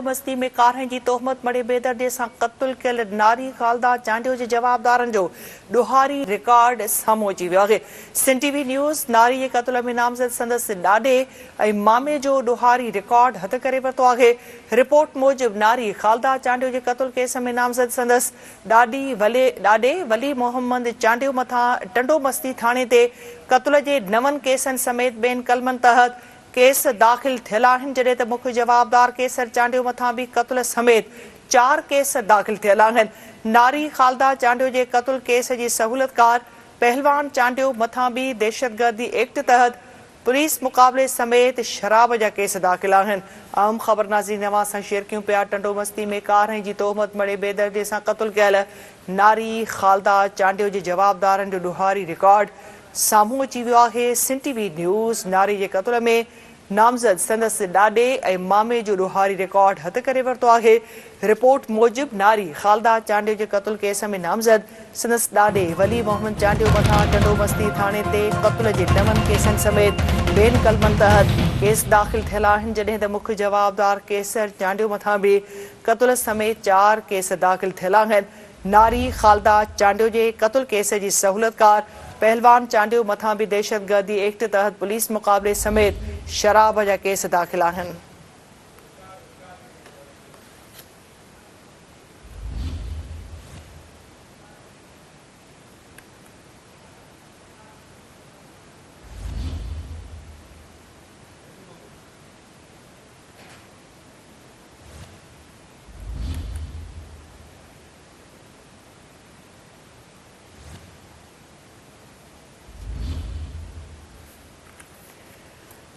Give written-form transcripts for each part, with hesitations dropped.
मस्ती में कारहं जी तोहमत मड़े बेदर्दे सां क़त्ल कयल नारी खालदा चांडियो जे जवाबदारनि जो ॾोहारी रिकॉर्ड साम्हूं अची वियो आहे। सिंध टीवी न्यूज़ नारी जे क़त्ल में नामज़द संदसि ॾाॾे ऐं मामे जो ॾोहारी रिकॉर्ड हथ करे वरितो आहे। रिपोर्ट मूजिबि नारी खालदा चांडियो जे क़त्ल केस में नामज़द संदसि ॾाॾे वली मोहम्मद चांडियो मथां टंडो मस्ती थाणे ते क़त्ल जे 9 केसनि समेत ॿियनि कलमनि तहत केस दाख़िल थियल आहिनि, जॾहिं त मुख्य जवाबदार केसर चांडियो मथां बि क़त्ल समेत 4 केस दाख़िल थियल आहिनि। नारी खालदा चांडियो जे क़त्ल केस जी सहूलियतकार पहलवान चांडियो मथां बि दहशतगर्दी एक्ट तहत पुलिस मुक़ाबले समेत शराब जा केस दाख़िल आहिनि। अहम ख़बर नाज़रीन अवां सां शेयर कयूं पिया। टंडो मस्ती में कारहं जी तोहमत मड़े बेदर्दे सां क़त्ल कयल नारी खालदा चांडियो जे जवाबदारनि जो ॾोहारी रिकॉर्ड साम्हूं अची वियो आहे। सिंध टीवी न्यूज़ नारी जे क़त्ल में नामज़द संदसि ॾाॾे ऐं मामे जो ॾोहारी रिकॉर्ड हथ करे वरितो आहे। रिपोर्ट मूजिबि नारी खालदा चांडियो जे क़त्ल केस में नामज़द संदसि ॾाॾे वली मोहम्मद चांडियो मथां टंडो मस्ती थाणे ते क़त्ल जे 9 केसनि समेत ॿियनि कलमनि तहत केस दाख़िल थियल आहिनि, जॾहिं त मुख्य जवाबदार केसर चांडियो मथां बि क़त्ल समेत 4 केस दाख़िल थियल आहिनि। नारी खालदा चांडियो जे क़त्ल केस जी सहूलियतकार पहलवान चांडियो मथां बि दहशतगर्दी एक्ट तहत पुलिस मुक़ाबले समेत शराब जा केस दाख़िल आहिनि।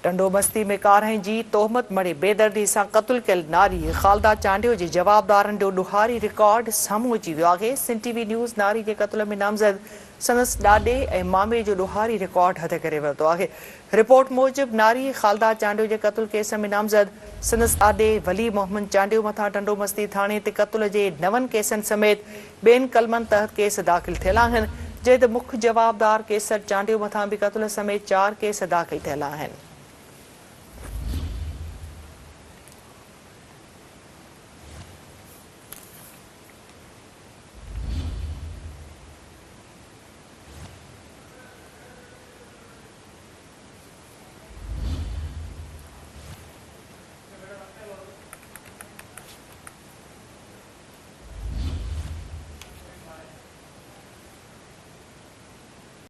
टंडो मस्ती में कारहं जी तोहमत मड़े बेदर्दी सां क़त्ल कयल नारी खालदा चांडियो जे जवाबदारनि जो ॾोहारी रिकॉर्ड साम्हूं अची वियो आहे। सिंध टीवी न्यूज़ नारी जे क़त्ल में नामज़द संदसि ॾाॾे ऐं मामे जो ॾोहारी रिकॉर्ड हथ करे वरितो आहे। रिपोर्ट मूजिबि नारी खालदा चांडियो जे क़त्ल केस में नामज़द संदसि ॾाॾे वली मोहम्मद चांडियो मथां टंडो मस्ती थाणे ते क़त्ल जे 9 केसनि समेत ॿियनि कलमनि तहत केस दाख़िल थियल आहिनि, जंहिं त मुख्य जवाबदार केसर चांडियो मथां बि क़त्ल समेत 4 केस दाख़िल थियल आहिनि।